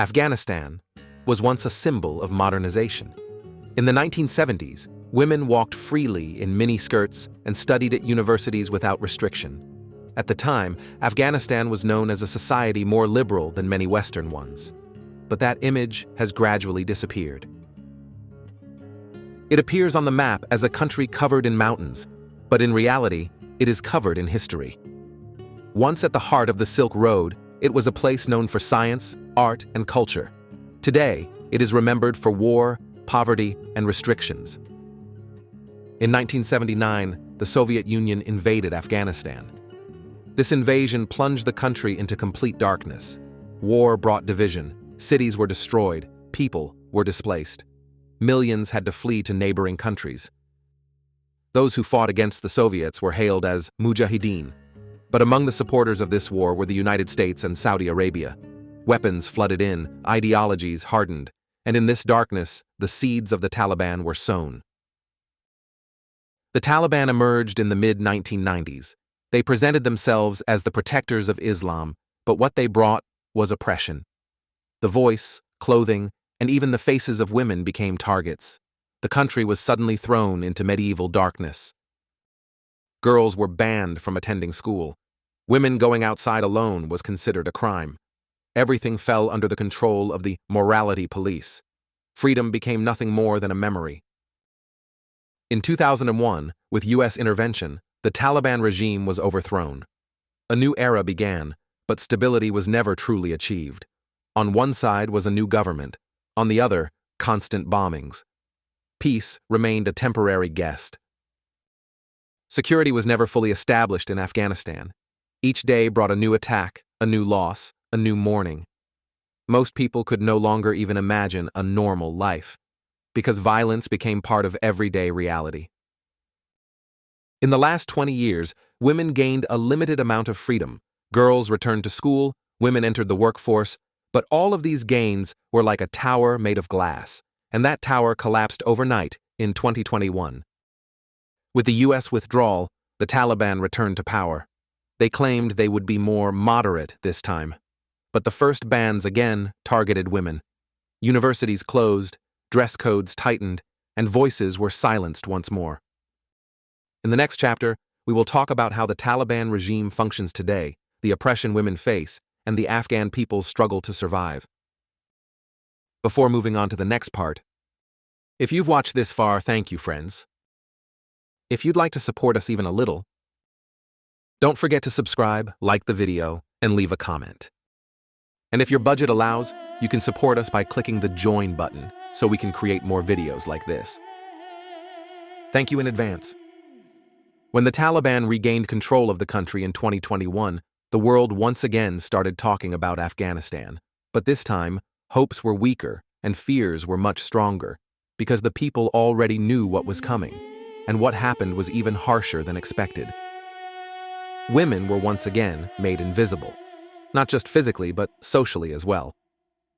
Afghanistan was once a symbol of modernization. In the 1970s, women walked freely in miniskirts and studied at universities without restriction. At the time, Afghanistan was known as a society more liberal than many Western ones. But that image has gradually disappeared. It appears on the map as a country covered in mountains, but in reality, it is covered in history. Once at the heart of the Silk Road, it was a place known for science, art, and culture. Today, it is remembered for war, poverty, and restrictions. In 1979, the Soviet Union invaded Afghanistan. This invasion plunged the country into complete darkness. War brought division, cities were destroyed, people were displaced. Millions had to flee to neighboring countries. Those who fought against the Soviets were hailed as mujahideen. But among the supporters of this war were the United States and Saudi Arabia. Weapons flooded in, ideologies hardened, and in this darkness, the seeds of the Taliban were sown. The Taliban emerged in the mid-1990s. They presented themselves as the protectors of Islam, but what they brought was oppression. The voice, clothing, and even the faces of women became targets. The country was suddenly thrown into medieval darkness. Girls were banned from attending school. Women going outside alone was considered a crime. Everything fell under the control of the morality police. Freedom became nothing more than a memory. In 2001, with U.S. intervention, the Taliban regime was overthrown. A new era began, but stability was never truly achieved. On one side was a new government, on the other, constant bombings. Peace remained a temporary guest. Security was never fully established in Afghanistan. Each day brought a new attack, a new loss, a new mourning. Most people could no longer even imagine a normal life, because violence became part of everyday reality. In the last 20 years, women gained a limited amount of freedom. Girls returned to school, women entered the workforce, but all of these gains were like a tower made of glass, and that tower collapsed overnight in 2021. With the U.S. withdrawal, the Taliban returned to power. They claimed they would be more moderate this time. But the first bans again targeted women. Universities closed, dress codes tightened, and voices were silenced once more. In the next chapter, we will talk about how the Taliban regime functions today, the oppression women face, and the Afghan people's struggle to survive. Before moving on to the next part, if you've watched this far, thank you, friends. If you'd like to support us even a little, don't forget to subscribe, like the video, and leave a comment. And if your budget allows, you can support us by clicking the join button so we can create more videos like this. Thank you in advance. When the Taliban regained control of the country in 2021, the world once again started talking about Afghanistan. But this time, hopes were weaker and fears were much stronger, because the people already knew what was coming, and what happened was even harsher than expected. Women were once again made invisible, not just physically but socially as well.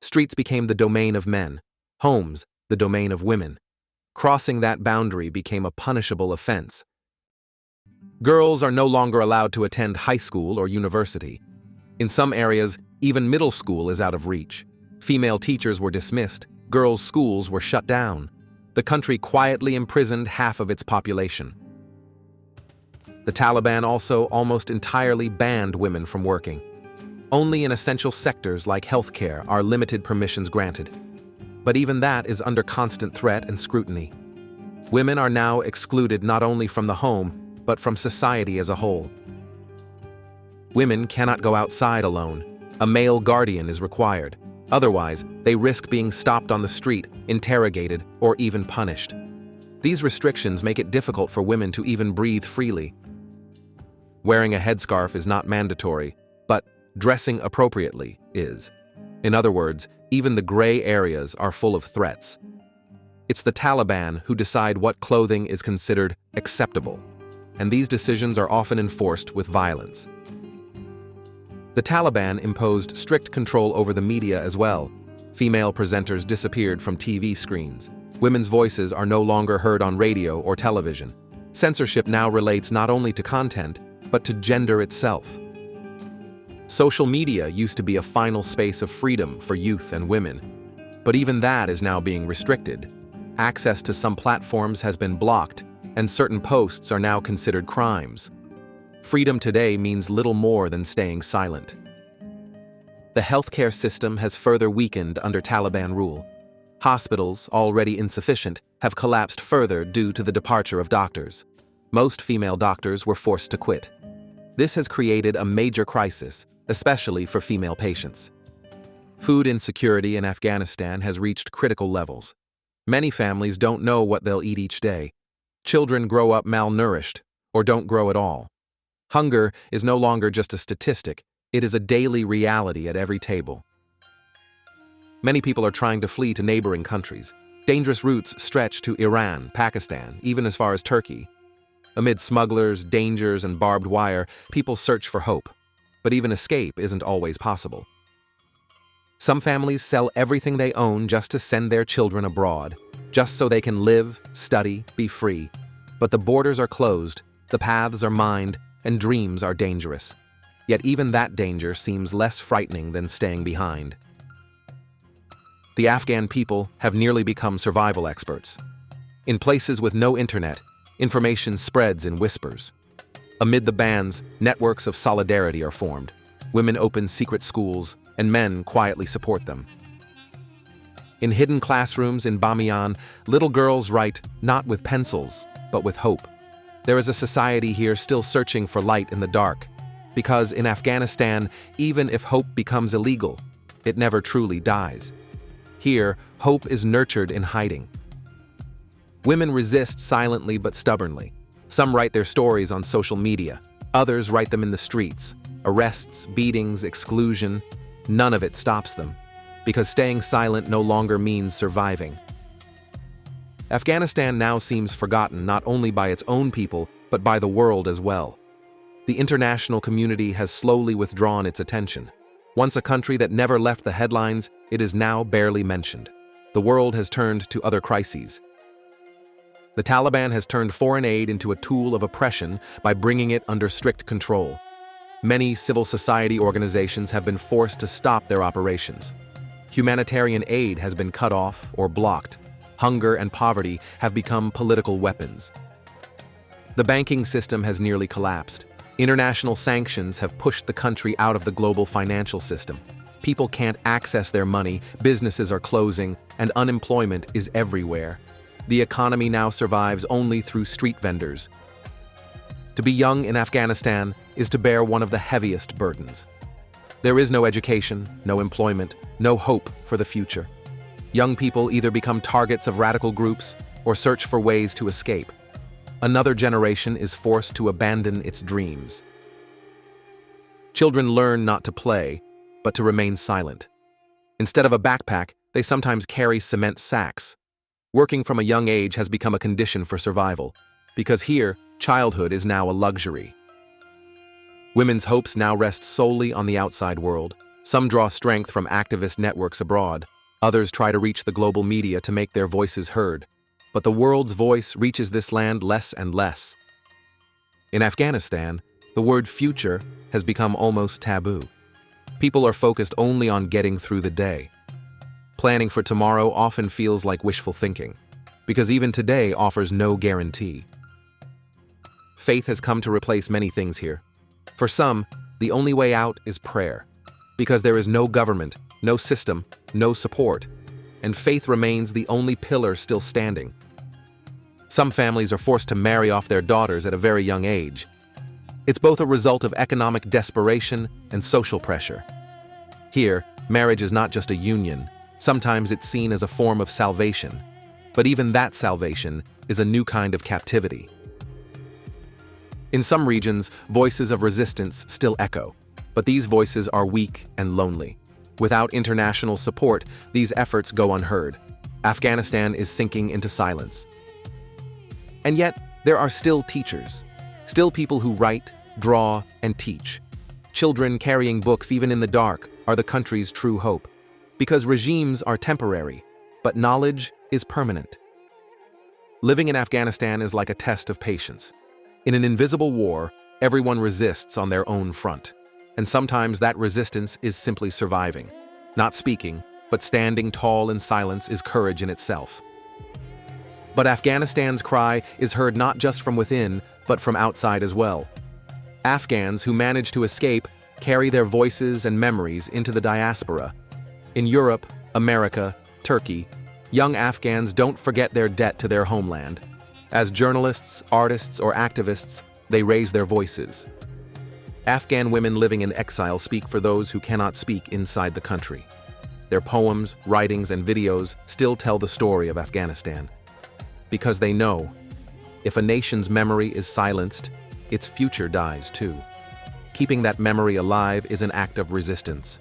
Streets became the domain of men, homes the domain of women. Crossing that boundary became a punishable offense. Girls are no longer allowed to attend high school or university. In some areas, even middle school is out of reach. Female teachers were dismissed, girls' schools were shut down. The country quietly imprisoned half of its population. The Taliban also almost entirely banned women from working. Only in essential sectors like healthcare are limited permissions granted. But even that is under constant threat and scrutiny. Women are now excluded not only from the home, but from society as a whole. Women cannot go outside alone. A male guardian is required. Otherwise, they risk being stopped on the street, interrogated, or even punished. These restrictions make it difficult for women to even breathe freely. Wearing a headscarf is not mandatory, but dressing appropriately is. In other words, even the gray areas are full of threats. It's the Taliban who decide what clothing is considered acceptable, and these decisions are often enforced with violence. The Taliban imposed strict control over the media as well. Female presenters disappeared from TV screens. Women's voices are no longer heard on radio or television. Censorship now relates not only to content, but to gender itself. Social media used to be a final space of freedom for youth and women, but even that is now being restricted. Access to some platforms has been blocked, and certain posts are now considered crimes. Freedom today means little more than staying silent. The healthcare system has further weakened under Taliban rule. Hospitals, already insufficient, have collapsed further due to the departure of doctors. Most female doctors were forced to quit. This has created a major crisis, especially for female patients. Food insecurity in Afghanistan has reached critical levels. Many families don't know what they'll eat each day. Children grow up malnourished, or don't grow at all. Hunger is no longer just a statistic, it is a daily reality at every table. Many people are trying to flee to neighboring countries. Dangerous routes stretch to Iran, Pakistan, even as far as Turkey. Amid smugglers, dangers, and barbed wire, people search for hope. But even escape isn't always possible. Some families sell everything they own just to send their children abroad, just so they can live, study, be free. But the borders are closed, the paths are mined, and dreams are dangerous. Yet even that danger seems less frightening than staying behind. The Afghan people have nearly become survival experts. In places with no internet, information spreads in whispers. Amid the bans, networks of solidarity are formed. Women open secret schools, and men quietly support them. In hidden classrooms in Bamiyan, little girls write not with pencils, but with hope. There is a society here still searching for light in the dark, because in Afghanistan, even if hope becomes illegal, it never truly dies. Here, hope is nurtured in hiding. Women resist silently but stubbornly. Some write their stories on social media. Others write them in the streets. Arrests, beatings, exclusion. None of it stops them, because staying silent no longer means surviving. Afghanistan now seems forgotten not only by its own people, but by the world as well. The international community has slowly withdrawn its attention. Once a country that never left the headlines, it is now barely mentioned. The world has turned to other crises. The Taliban has turned foreign aid into a tool of oppression by bringing it under strict control. Many civil society organizations have been forced to stop their operations. Humanitarian aid has been cut off or blocked. Hunger and poverty have become political weapons. The banking system has nearly collapsed. International sanctions have pushed the country out of the global financial system. People can't access their money, businesses are closing, and unemployment is everywhere. The economy now survives only through street vendors. To be young in Afghanistan is to bear one of the heaviest burdens. There is no education, no employment, no hope for the future. Young people either become targets of radical groups or search for ways to escape. Another generation is forced to abandon its dreams. Children learn not to play, but to remain silent. Instead of a backpack, they sometimes carry cement sacks. Working from a young age has become a condition for survival, because here, childhood is now a luxury. Women's hopes now rest solely on the outside world. Some draw strength from activist networks abroad. Others try to reach the global media to make their voices heard. But the world's voice reaches this land less and less. In Afghanistan, the word future has become almost taboo. People are focused only on getting through the day. Planning for tomorrow often feels like wishful thinking, because even today offers no guarantee. Faith has come to replace many things here. For some, the only way out is prayer, because there is no government, no system, no support, and faith remains the only pillar still standing. Some families are forced to marry off their daughters at a very young age. It's both a result of economic desperation and social pressure. Here, marriage is not just a union. Sometimes it's seen as a form of salvation. But even that salvation is a new kind of captivity. In some regions, voices of resistance still echo, but these voices are weak and lonely. Without international support, these efforts go unheard. Afghanistan is sinking into silence. And yet, there are still teachers, still people who write, draw, and teach. Children carrying books even in the dark are the country's true hope, because regimes are temporary, but knowledge is permanent. Living in Afghanistan is like a test of patience. In an invisible war, everyone resists on their own front. And sometimes that resistance is simply surviving. Not speaking, but standing tall in silence is courage in itself. But Afghanistan's cry is heard not just from within, but from outside as well. Afghans who manage to escape carry their voices and memories into the diaspora. In Europe, America, Turkey, young Afghans don't forget their debt to their homeland. As journalists, artists, or activists, they raise their voices. Afghan women living in exile speak for those who cannot speak inside the country. Their poems, writings, and videos still tell the story of Afghanistan. Because they know, if a nation's memory is silenced, its future dies too. Keeping that memory alive is an act of resistance.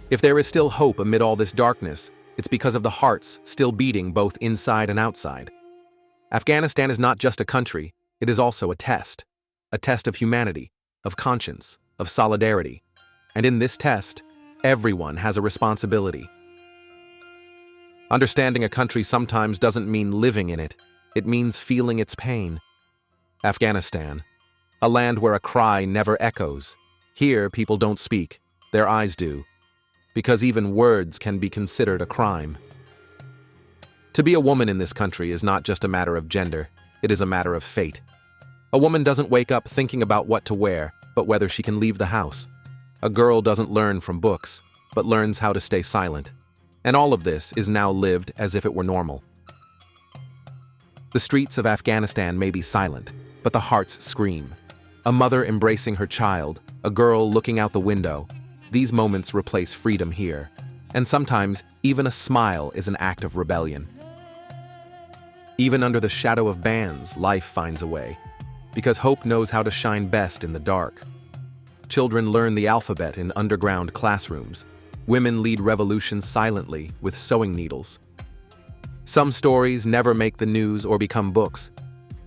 If there is still hope amid all this darkness, it's because of the hearts still beating both inside and outside. Afghanistan is not just a country, it is also a test of humanity, of conscience, of solidarity. And in this test, everyone has a responsibility. Understanding a country sometimes doesn't mean living in it, it means feeling its pain. Afghanistan, a land where a cry never echoes. Here, people don't speak, their eyes do. Because even words can be considered a crime. To be a woman in this country is not just a matter of gender, it is a matter of fate. A woman doesn't wake up thinking about what to wear, but whether she can leave the house. A girl doesn't learn from books, but learns how to stay silent. And all of this is now lived as if it were normal. The streets of Afghanistan may be silent, but the hearts scream. A mother embracing her child, a girl looking out the window. These moments replace freedom here. And sometimes, even a smile is an act of rebellion. Even under the shadow of bans, life finds a way. Because hope knows how to shine best in the dark. Children learn the alphabet in underground classrooms. Women lead revolutions silently with sewing needles. Some stories never make the news or become books.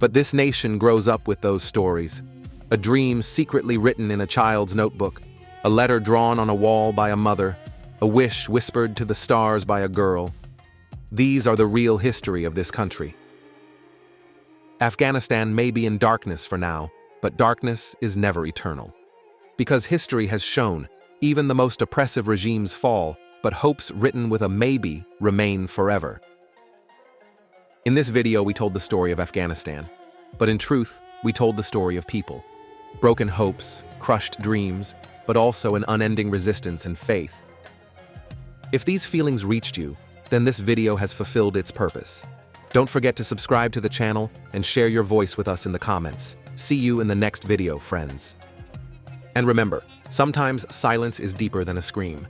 But this nation grows up with those stories. A dream secretly written in a child's notebook. A letter drawn on a wall by a mother. A wish whispered to the stars by a girl. These are the real history of this country. Afghanistan may be in darkness for now, but darkness is never eternal. Because history has shown, even the most oppressive regimes fall, but hopes written with a maybe remain forever. In this video, we told the story of Afghanistan, but in truth, we told the story of people. Broken hopes, crushed dreams, but also an unending resistance and faith. If these feelings reached you, then this video has fulfilled its purpose. Don't forget to subscribe to the channel and share your voice with us in the comments. See you in the next video, friends. And remember, sometimes silence is deeper than a scream.